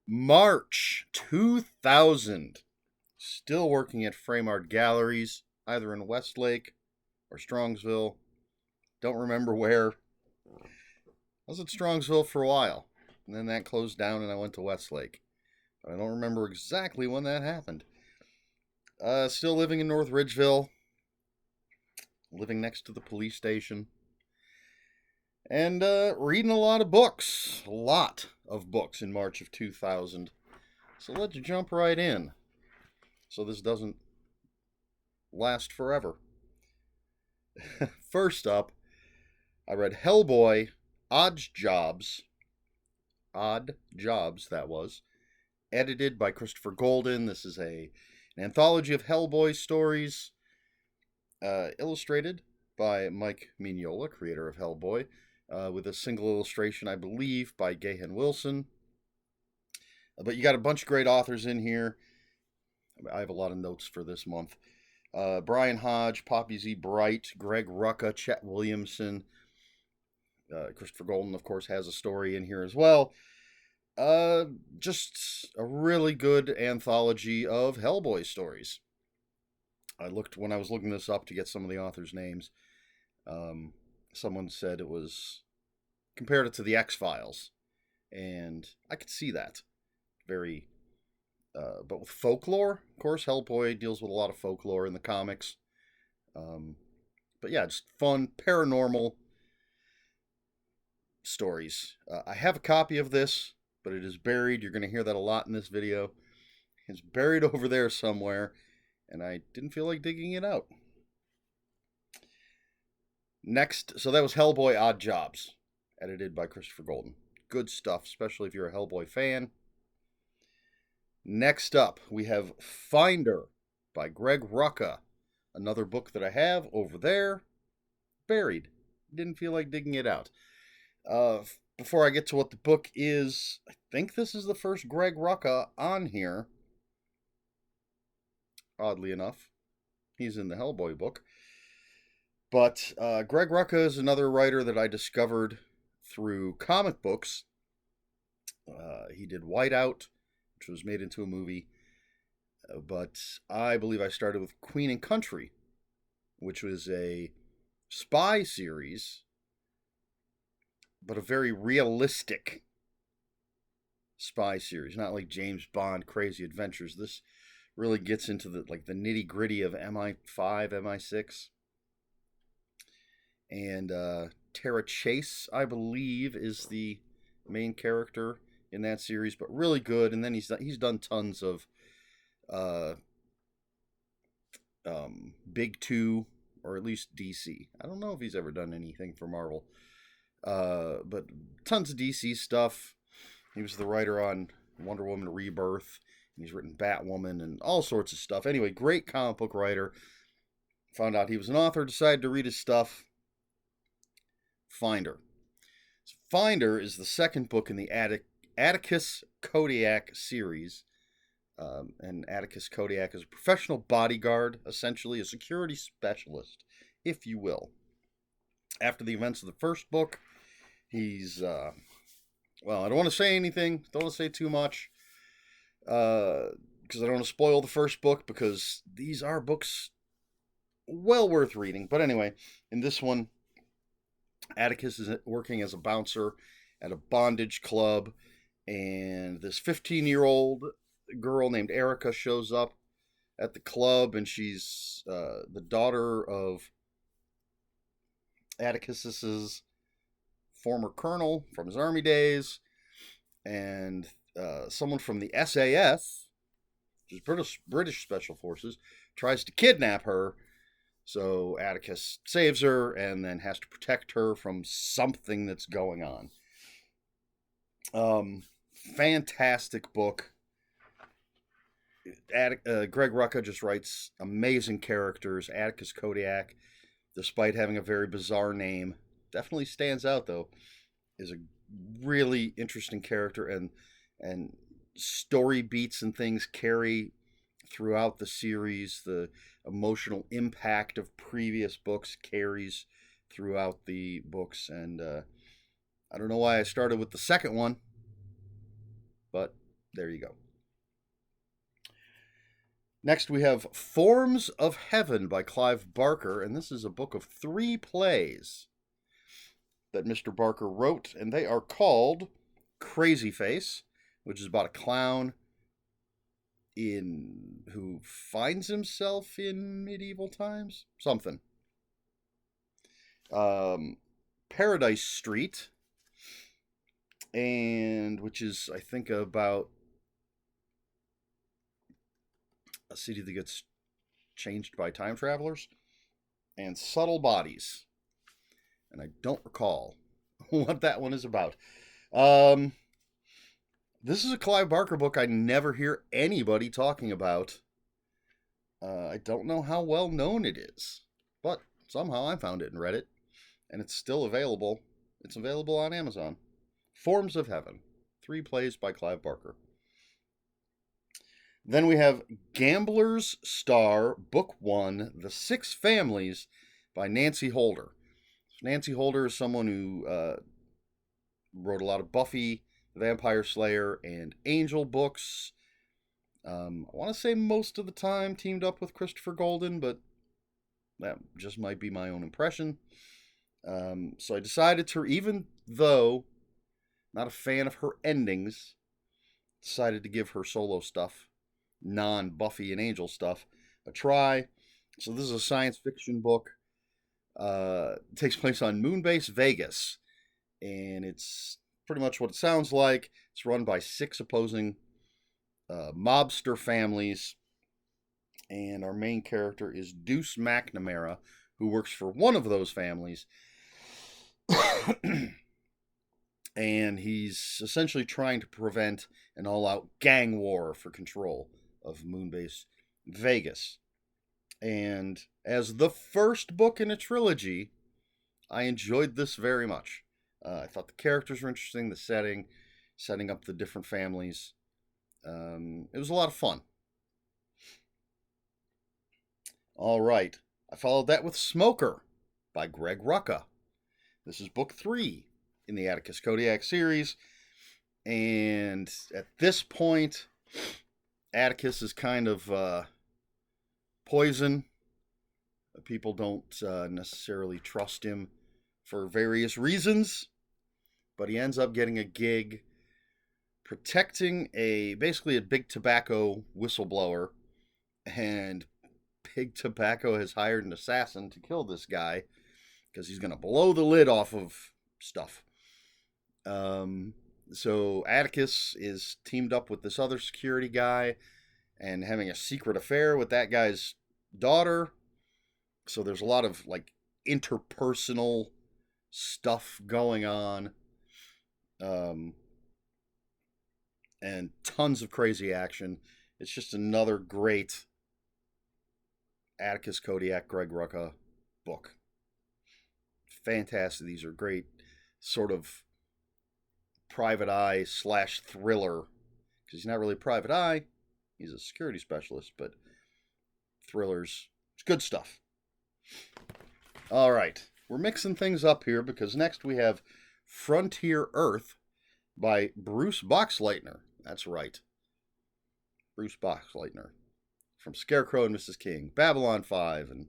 March 2000. Still working at Frame Art Galleries, either in Westlake or Strongsville. Don't remember where. I was at Strongsville for a while, and then that closed down and I went to Westlake. But I don't remember exactly when that happened. Still living in North Ridgeville, living next to the police station, and reading a lot of books. A lot of books in March of 2000. So let's jump right in so this doesn't last forever. First up, I read Hellboy, Odd Jobs, that was, edited by Christopher Golden. This is an anthology of Hellboy stories, illustrated by Mike Mignola, creator of Hellboy, with a single illustration, I believe, by Gahan Wilson. But you got a bunch of great authors in here. I have a lot of notes for this month. Brian Hodge, Poppy Z. Bright, Greg Rucka, Chet Williamson. Christopher Golden, of course, has a story in here as well. Just a really good anthology of Hellboy stories. When I was looking this up to get some of the authors' names, someone said compared it to the X-Files, and I could see that. But with folklore, of course, Hellboy deals with a lot of folklore in the comics. But yeah, just fun, paranormal stories. I have a copy of this, but it is buried. You're going to hear that a lot in this video. It's buried over there somewhere, and I didn't feel like digging it out. Next, so that was Hellboy Odd Jobs, edited by Christopher Golden. Good stuff, especially if you're a Hellboy fan. Next up, we have Finder by Greg Rucka. Another book that I have over there, buried. Didn't feel like digging it out. Before I get to what the book is, I think this is the first Greg Rucka on here. Oddly enough, he's in the Hellboy book. But Greg Rucka is another writer that I discovered through comic books. He did Whiteout, which was made into a movie. But I believe I started with Queen and Country, which was a spy series, but a very realistic spy series, not like James Bond Crazy Adventures. This really gets into the nitty gritty of MI5, MI6, and Tara Chase, I believe, is the main character in that series, but really good. And then he's done tons of Big Two, or at least DC. I don't know if he's ever done anything for Marvel. But tons of DC stuff. He was the writer on Wonder Woman Rebirth, and he's written Batwoman and all sorts of stuff. Anyway, great comic book writer. Found out he was an author, decided to read his stuff. Finder. So Finder is the second book in the Atticus Kodiak series. And Atticus Kodiak is a professional bodyguard, essentially a security specialist, if you will. After the events of the first book, he's, I don't want to say anything, don't want to say too much, because I don't want to spoil the first book, because these are books well worth reading. But anyway, in this one, Atticus is working as a bouncer at a bondage club, and this 15-year-old girl named Erica shows up at the club, and she's the daughter of Atticus's former colonel from his army days, and someone from the SAS, which is British Special Forces, tries to kidnap her. So Atticus saves her and then has to protect her from something that's going on. Fantastic book. Greg Rucka just writes amazing characters. Atticus Kodiak, despite having a very bizarre name, definitely stands out, though. Is a really interesting character, and story beats and things carry throughout the series. The emotional impact of previous books carries throughout the books, and I don't know why I started with the second one, but There you go. Next, we have Forms of Heaven by Clive Barker, and this is a book of 3 plays that Mr. Barker wrote, and they are called Crazy Face, which is about a clown who finds himself in medieval times, something. Paradise Street, and which is, I think, about a city that gets changed by time travelers, and Subtle Bodies, and I don't recall what that one is about. This is a Clive Barker book I never hear anybody talking about. I don't know how well known it is, but somehow I found it and read it, and it's still available. It's available on Amazon. Forms of Heaven, 3 plays by Clive Barker. Then we have Gambler's Star, Book 1, The 6 Families by Nancy Holder. Nancy Holder is someone who wrote a lot of Buffy, Vampire Slayer, and Angel books. I want to say most of the time teamed up with Christopher Golden, but that just might be my own impression. So I decided to, even though not a fan of her endings, decided to give her solo stuff, non-Buffy and Angel stuff, a try. So this is a science fiction book. It takes place on Moonbase, Vegas, and it's pretty much what it sounds like. It's run by 6 opposing mobster families, and our main character is Deuce McNamara, who works for one of those families. And he's essentially trying to prevent an all-out gang war for control of Moonbase Vegas. And as the first book in a trilogy, I enjoyed this very much. I thought the characters were interesting, the setting up the different families. It was a lot of fun. All right. I followed that with Smoker by Greg Rucka. This is book 3 in the Atticus Kodiak series. And at this point, Atticus is kind of poison. People don't necessarily trust him for various reasons. But he ends up getting a gig protecting basically a Big Tobacco whistleblower. And Big Tobacco has hired an assassin to kill this guy because he's going to blow the lid off of stuff. So Atticus is teamed up with this other security guy and having a secret affair with that guy's daughter. So there's a lot of like interpersonal stuff going on. And tons of crazy action. It's just another great Atticus Kodiak, Greg Rucka book. Fantastic. These are great sort of private eye / thriller, because he's not really a private eye, he's a security specialist, but thrillers, it's good stuff. All right, we're mixing things up here because next we have Frontier Earth by Bruce Boxleitner. That's right, Bruce Boxleitner, from Scarecrow and Mrs. King, Babylon 5, and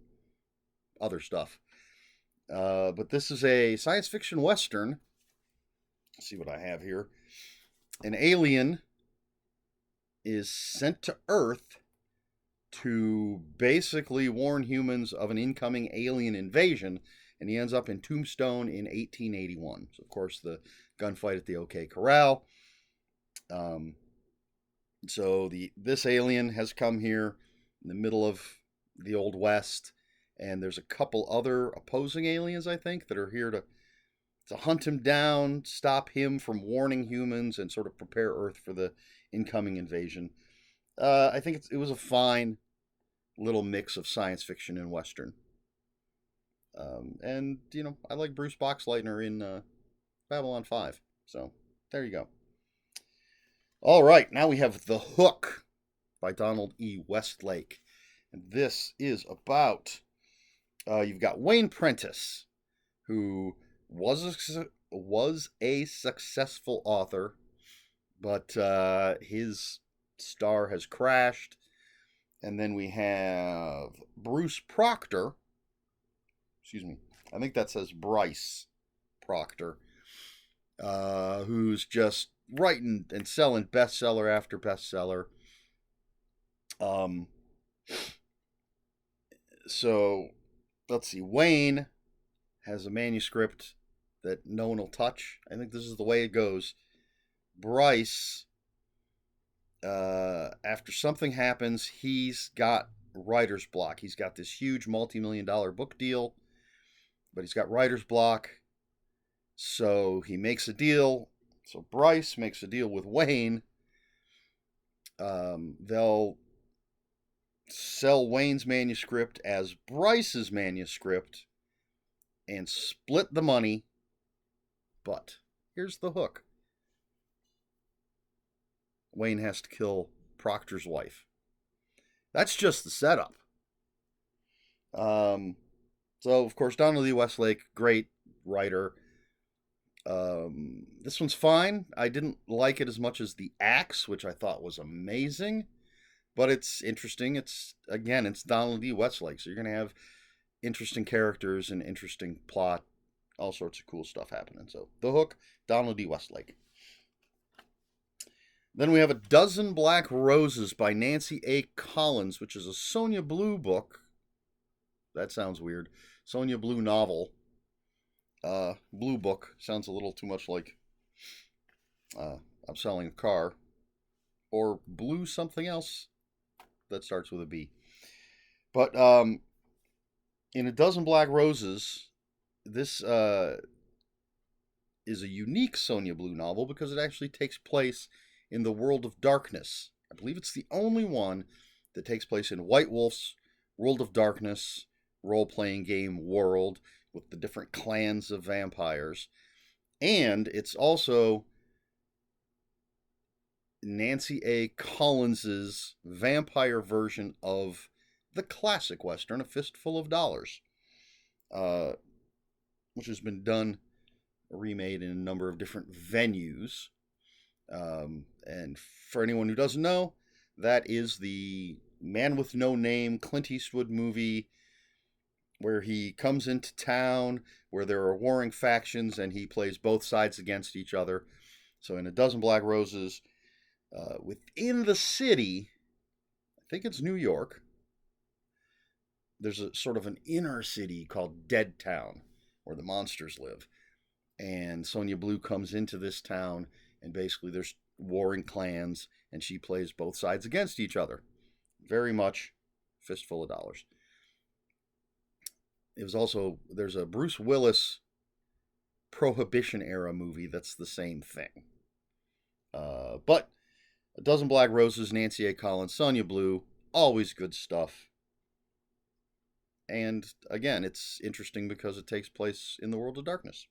other stuff. But this is a science fiction western. Let's see what I have here. An alien is sent to Earth to basically warn humans of an incoming alien invasion, and he ends up in Tombstone in 1881. So, of course, the gunfight at the OK Corral. So this alien has come here in the middle of the Old West, and there's a couple other opposing aliens, I think, that are here to hunt him down, stop him from warning humans, and sort of prepare Earth for the incoming invasion. I think it was a fine little mix of science fiction and Western. And, you know, I like Bruce Boxleitner in Babylon 5. So, there you go. All right, now we have The Hook by Donald E. Westlake. And this is about, you've got Wayne Prentice, who was a successful author, but his star has crashed. And then we have Bruce Proctor. Excuse me. I think that says Bryce Proctor, who's just writing and selling bestseller after bestseller. Um, so let's see. Wayne has a manuscript that no one will touch. I think this is the way it goes. Bryce, after something happens, he's got writer's block. He's got this huge multi-million-dollar book deal, but he's got writer's block. So he makes a deal. So Bryce makes a deal with Wayne. They'll sell Wayne's manuscript as Bryce's manuscript and split the money. But here's the hook. Wayne has to kill Proctor's wife. That's just the setup. So, of course, Donald E. Westlake, great writer. This one's fine. I didn't like it as much as The Axe, which I thought was amazing. But it's interesting. It's Donald E. Westlake, so you're going to have interesting characters and interesting plot, all sorts of cool stuff happening. So, The Hook, Donald E. Westlake. Then we have A Dozen Black Roses by Nancy A. Collins, which is a Sonia Blue book. That sounds weird. Sonia Blue novel. Blue book. Sounds a little too much like I'm selling a car. Or blue something else that starts with a B. But in A Dozen Black Roses, this is a unique Sonia Blue novel because it actually takes place in the world of darkness. I believe it's the only one that takes place in White Wolf's World of Darkness role-playing game world with the different clans of vampires. And it's also Nancy A. Collins's vampire version of the classic Western, A Fistful of Dollars, which has been done, remade in a number of different venues. And for anyone who doesn't know, that is the Man with No Name Clint Eastwood movie where he comes into town where there are warring factions and he plays both sides against each other. So in A Dozen Black Roses, within the city, I think it's New York, there's a sort of an inner city called Dead Town where the monsters live. And Sonia Blue comes into this town, and basically there's warring clans, and she plays both sides against each other. Very much Fistful of Dollars. It was also, there's a Bruce Willis Prohibition era movie that's the same thing. But A Dozen Black Roses, Nancy A. Collins, Sonia Blue, always good stuff. And again, it's interesting because it takes place in the world of darkness.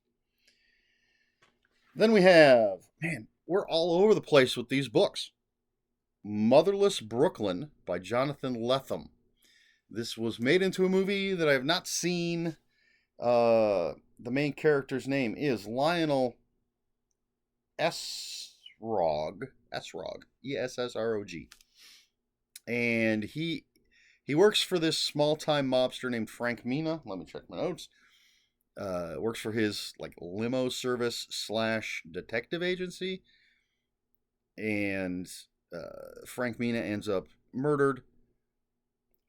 Then we have, man, we're all over the place with these books. Motherless Brooklyn by Jonathan Lethem. This was made into a movie that I have not seen. The main character's name is Lionel Essrog, Essrog, and he works for this small-time mobster named Frank Mina. Let me check my notes. Works for his like limo service / detective agency, and Frank Mina ends up murdered.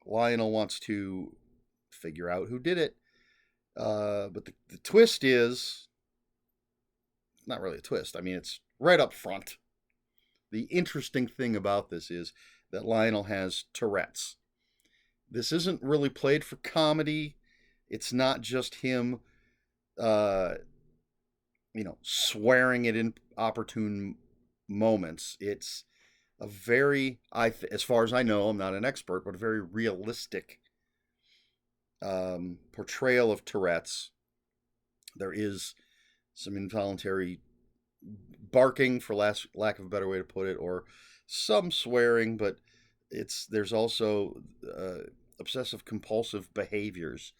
Lionel wants to figure out who did it, but the twist is not really a twist. I mean, it's right up front. The interesting thing about this is that Lionel has Tourette's. This isn't really played for comedy. It's not just him, swearing at inopportune moments. It's a very, as far as I know, I'm not an expert, but a very realistic portrayal of Tourette's. There is some involuntary barking, for lack of a better way to put it, or some swearing, but there's also obsessive compulsive behaviors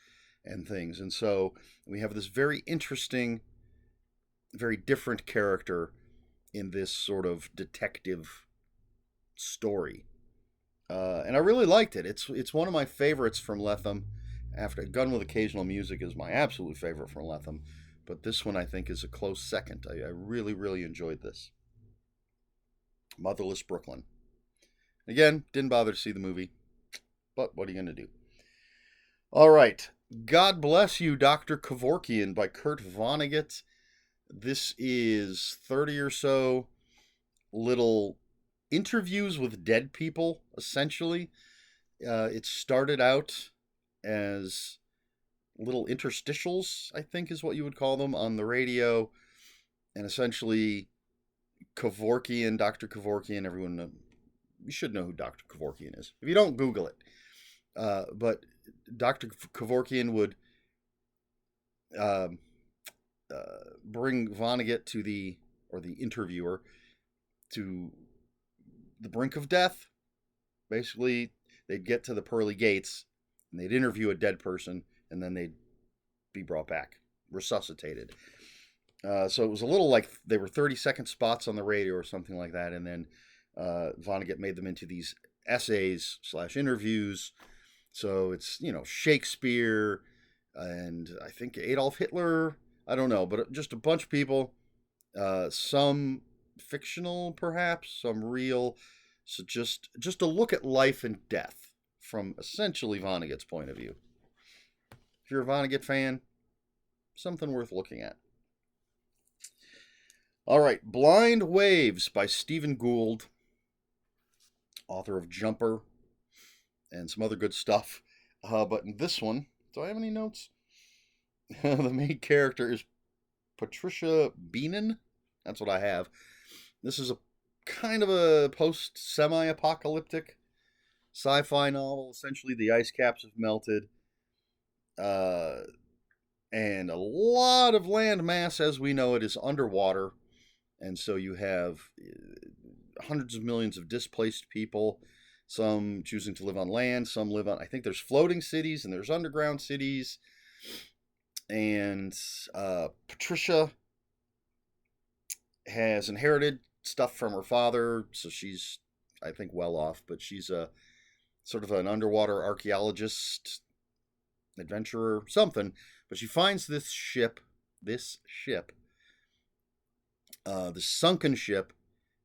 and things. And so we have this very interesting, very different character in this sort of detective story. And I really liked it. It's one of my favorites from Lethem. After Gun with Occasional Music is my absolute favorite from Lethem, but this one I think is a close second. I really, really enjoyed this. Motherless Brooklyn. Again, didn't bother to see the movie, but what are you going to do? All right. God Bless You, Dr. Kevorkian by Kurt Vonnegut. This is 30 or so little interviews with dead people, essentially. It started out as little interstitials, I think is what you would call them, on the radio. And essentially, Kevorkian, Dr. Kevorkian, everyone, you should know who Dr. Kevorkian is. If you don't, Google it. But Dr. Kevorkian would bring Vonnegut to the interviewer, to the brink of death. Basically, they'd get to the pearly gates, and they'd interview a dead person, and then they'd be brought back, resuscitated. So it was a little like they were 30-second spots on the radio or something like that, and then Vonnegut made them into these essays / interviews. So it's, Shakespeare and I think Adolf Hitler. I don't know, but just a bunch of people. Some fictional, perhaps, some real. So just a look at life and death from essentially Vonnegut's point of view. If you're a Vonnegut fan, something worth looking at. All right, Blind Waves by Stephen Gould, author of Jumper and some other good stuff. But in this one, do I have any notes? The main character is Patricia Beenan. That's what I have. This is a kind of a post-semi-apocalyptic sci-fi novel. Essentially, the ice caps have melted. And a lot of land mass, as we know it, is underwater. And so you have hundreds of millions of displaced people, some choosing to live on land, some live on, I think there's floating cities and there's underground cities. And Patricia has inherited stuff from her father, so she's, I think, well off, but she's a sort of an underwater archaeologist, adventurer, something. But she finds this sunken ship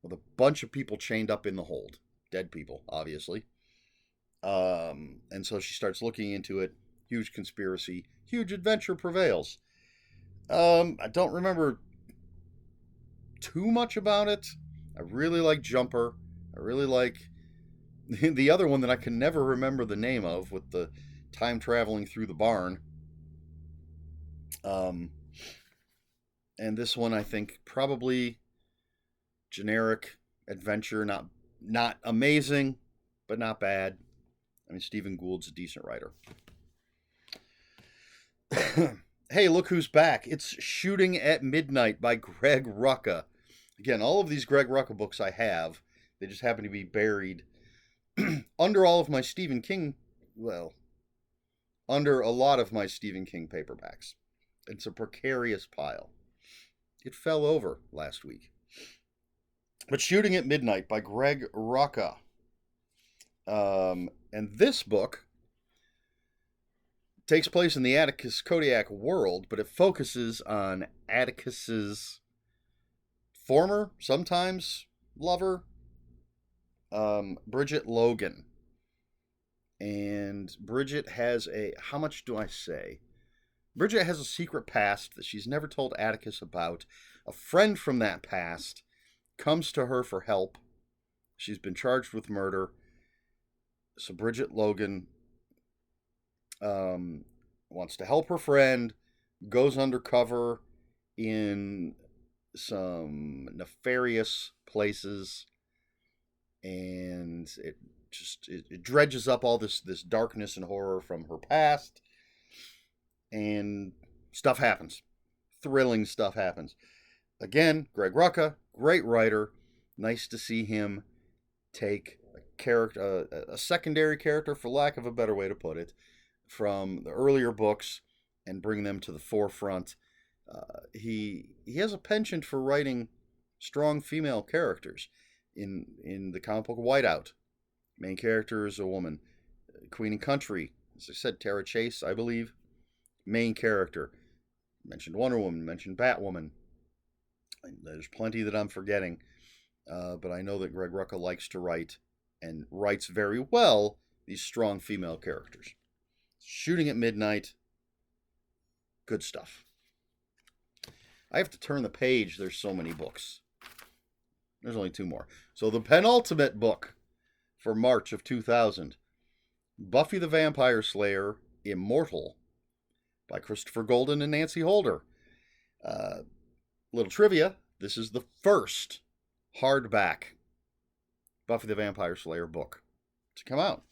with a bunch of people chained up in the hold. Dead people, obviously. And so she starts looking into it. Huge conspiracy. Huge adventure prevails. I don't remember too much about it. I really like Jumper. I really like the other one that I can never remember the name of, with the time traveling through the barn. And this one, I think, probably generic adventure, not amazing, but not bad. I mean, Stephen Gould's a decent writer. Hey, look who's back. It's Shooting at Midnight by Greg Rucka. Again, all of these Greg Rucka books I have. They just happen to be buried under all of my Stephen King, under a lot of my Stephen King paperbacks. It's a precarious pile. It fell over last week. But Shooting at Midnight by Greg Rucka. And this book takes place in the Atticus Kodiak world, but it focuses on Atticus's former, sometimes lover, Bridget Logan. And Bridget has how much do I say? Bridget has a secret past that she's never told Atticus about. A friend from that past comes to her for help. She's been charged with murder. So Bridget Logan wants to help her friend, goes undercover in some nefarious places, and it dredges up all this darkness and horror from her past, and stuff happens. Thrilling stuff happens. Again, Greg Rucka, great writer. Nice to see him take a secondary character, for lack of a better way to put it, from the earlier books and bring them to the forefront. He has a penchant for writing strong female characters. In the comic book Whiteout, main character is a woman. Queen and Country, as I said, Tara Chase, I believe, main character. Mentioned Wonder Woman, mentioned Batwoman. There's plenty that I'm forgetting, but I know that Greg Rucka likes to write, and writes very well, these strong female characters. Shooting at Midnight, good stuff. I have to turn the page, there's so many books. There's only 2 more. So the penultimate book for March of 2000, Buffy the Vampire Slayer, Immortal, by Christopher Golden and Nancy Holder. Little trivia, this is the first hardback Buffy the Vampire Slayer book to come out.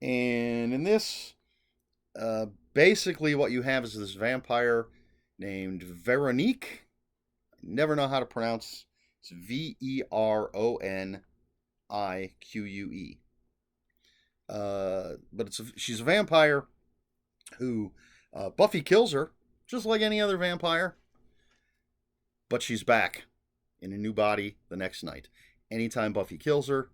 And in this, basically what you have is this vampire named Veronique. I never know how to pronounce. It's Veronique. But she's a vampire who Buffy kills her, just like any other vampire. But she's back in a new body the next night. Anytime Buffy kills her,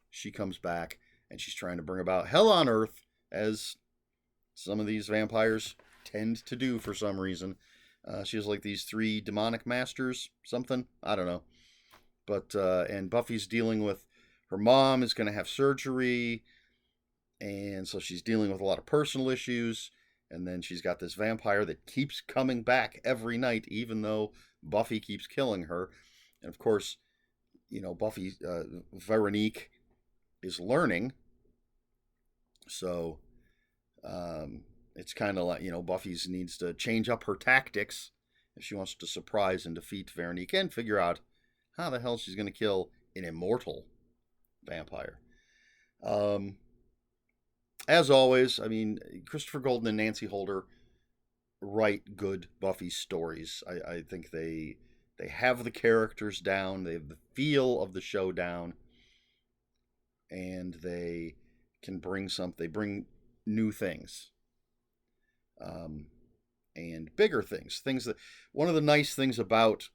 she comes back, and she's trying to bring about hell on earth, as some of these vampires tend to do for some reason. She has like these 3 demonic masters, something, I don't know. But and Buffy's dealing with, her mom is going to have surgery, and so she's dealing with a lot of personal issues. And then she's got this vampire that keeps coming back every night, even though Buffy keeps killing her. And of course, you know, Buffy, Veronique is learning. So it's kind of like, you know, Buffy needs to change up her tactics if she wants to surprise and defeat Veronique and figure out how the hell she's going to kill an immortal vampire. As always, I mean, Christopher Golden and Nancy Holder write good Buffy stories. I think they have the characters down, they have the feel of the show down, and they can bring they bring new things. And bigger things. Things that, one of the nice things about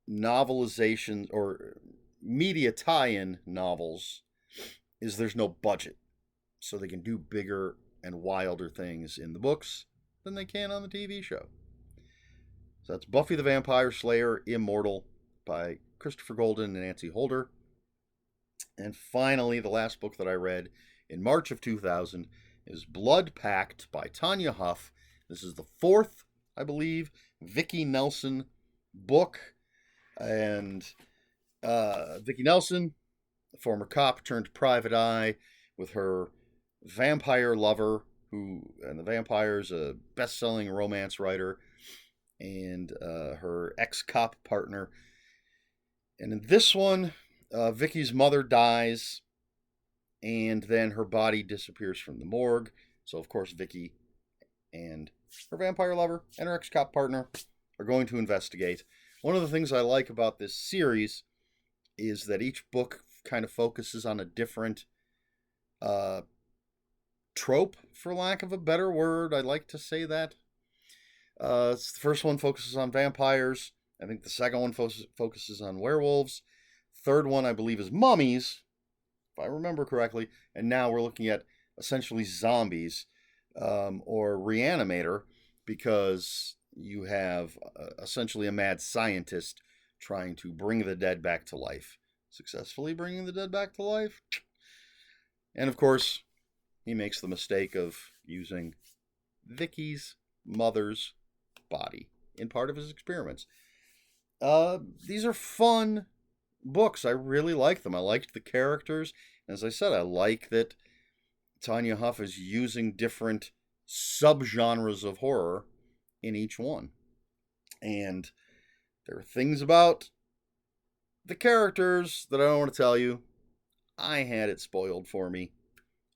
novelization or media tie-in novels is there's no budget. So they can do bigger and wilder things in the books than they can on the TV show. So that's Buffy the Vampire Slayer, Immortal, by Christopher Golden and Nancy Holder. And finally, the last book that I read in March of 2000 is Blood Pact by Tanya Huff. This is the 4th, I believe, Vicki Nelson book. And Vicki Nelson, a former cop turned private eye, with her vampire lover, and the vampire's a best-selling romance writer, and her ex-cop partner. And in this one, Vicky's mother dies, and then her body disappears from the morgue. So, of course, Vicky and her vampire lover and her ex-cop partner are going to investigate. One of the things I like about this series is that each book kind of focuses on a different trope, for lack of a better word. I like to say that. The first one focuses on vampires. I think the second one focuses on werewolves. Third one, I believe, is mummies, if I remember correctly. And now we're looking at essentially zombies, or Reanimator, because you have essentially a mad scientist trying to bring the dead back to life. Successfully bringing the dead back to life. And of course, he makes the mistake of using Vicky's mother's body in part of his experiments. These are fun books. I really like them. I liked the characters. As I said, I like that Tanya Huff is using different subgenres of horror in each one. And there are things about the characters that I don't want to tell you. I had it spoiled for me.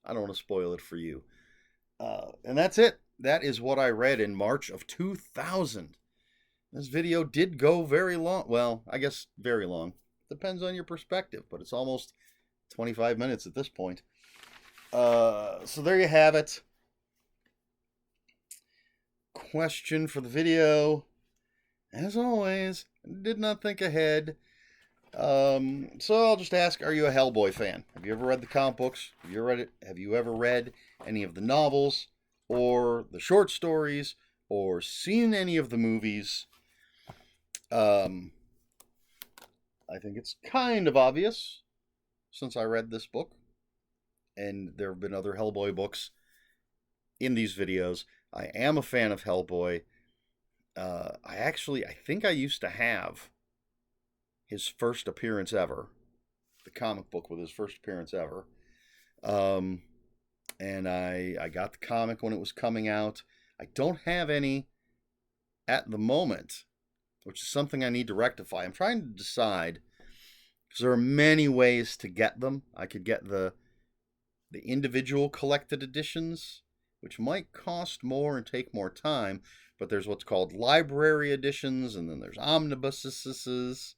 I don't want to spoil it for you. And that's it. That is what I read in March of 2000. This video did go very long. Well, I guess very long. Depends on your perspective, but it's almost 25 minutes at this point. So there you have it. Question for the video. as always, did not think ahead. So I'll just ask: are you a Hellboy fan? Have you ever read the comic books? Have you read it? Have you ever read any of the novels or the short stories or seen any of the movies? Um, I think it's kind of obvious since I read this book, and there have been other Hellboy books in these videos. I am a fan of Hellboy. I think I used to have his first appearance ever, the comic book with his first appearance ever. Um, and I got the comic when it was coming out. I don't have any at the moment, which is something I need to rectify. I'm trying to decide because there are many ways to get them. I could get the individual collected editions, which might cost more and take more time. But there's what's called library editions, and then there's omnibuses.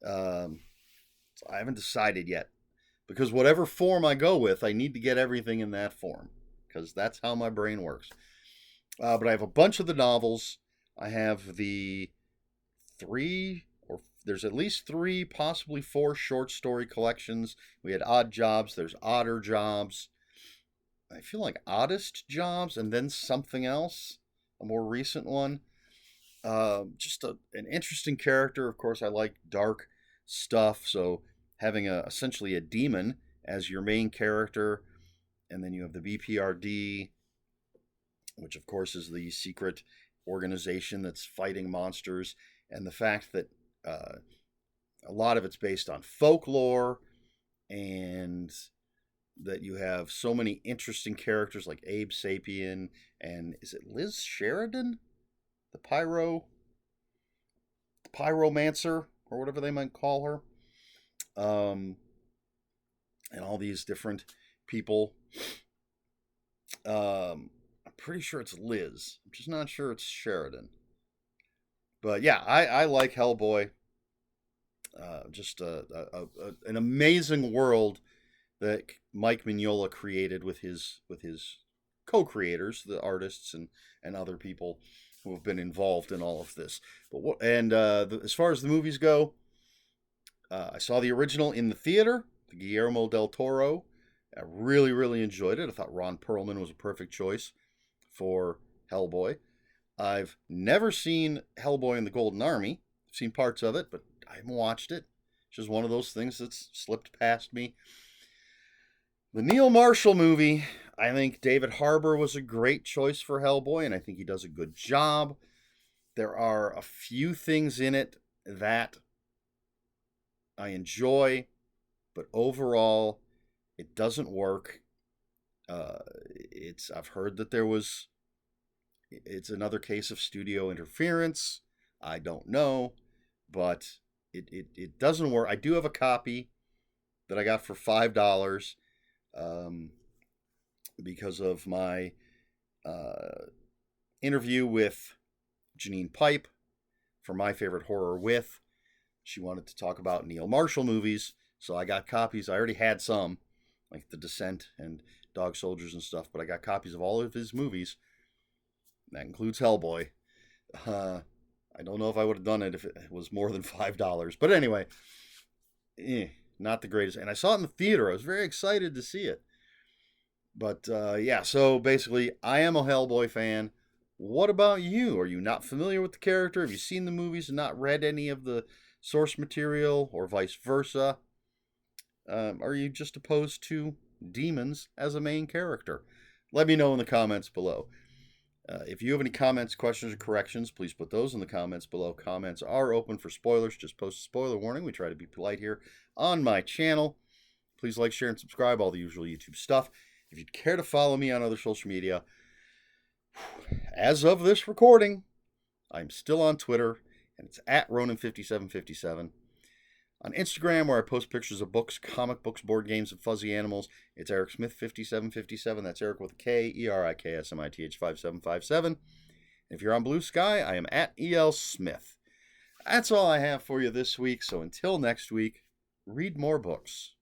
So I haven't decided yet because whatever form I go with, I need to get everything in that form because that's how my brain works. But I have a bunch of the novels. I have the there's at least three, possibly four short story collections. We had Odd Jobs, there's Odder Jobs. I feel like Oddest Jobs, and then something else, a more recent one. An interesting character. Of course, I like dark stuff, so having essentially a demon as your main character, and then you have the BPRD, which of course is the secret organization that's fighting monsters, and the fact that a lot of it's based on folklore, and that you have so many interesting characters like Abe Sapien, and is it Liz Sheridan, the pyromancer, or whatever they might call her, and all these different people. I'm pretty sure it's Liz. I'm just not sure it's Sheridan. But yeah, I like Hellboy. An amazing world that Mike Mignola created with his co-creators, the artists and other people who have been involved in all of this. As far as the movies go, I saw the original in the theater, the Guillermo del Toro. I really, really enjoyed it. I thought Ron Perlman was a perfect choice for Hellboy. I've never seen Hellboy and the Golden Army. I've seen parts of it, but I haven't watched it. It's just one of those things that's slipped past me. The Neil Marshall movie, I think David Harbour was a great choice for Hellboy, and I think he does a good job. There are a few things in it that I enjoy, but overall, it doesn't work. I've heard that it's another case of studio interference. I don't know, but it doesn't work. I do have a copy that I got for $5 because of my interview with Janine Pipe for My Favorite Horror With. She wanted to talk about Neil Marshall movies, so I got copies. I already had some, like The Descent and Dog Soldiers and stuff, but I got copies of all of his movies. That includes Hellboy. I don't know if I would have done it if it was more than $5. But anyway, not the greatest. And I saw it in the theater. I was very excited to see it. But yeah, so basically, I am a Hellboy fan. What about you? Are you not familiar with the character? Have you seen the movies and not read any of the source material, or vice versa? Are you just opposed to demons as a main character? Let me know in the comments below. If you have any comments, questions, or corrections, please put those in the comments below. Comments are open for spoilers. Just post a spoiler warning. We try to be polite here on my channel. Please like, share, and subscribe, all the usual YouTube stuff. If you'd care to follow me on other social media, as of this recording, I'm still on Twitter, and it's at Ronan5757. On Instagram, where I post pictures of books, comic books, board games, and fuzzy animals, it's Eric Smith 5757. That's Eric with a K, ERIKSMITH 5757. If you're on Blue Sky, I am at EL Smith. That's all I have for you this week, so until next week, read more books.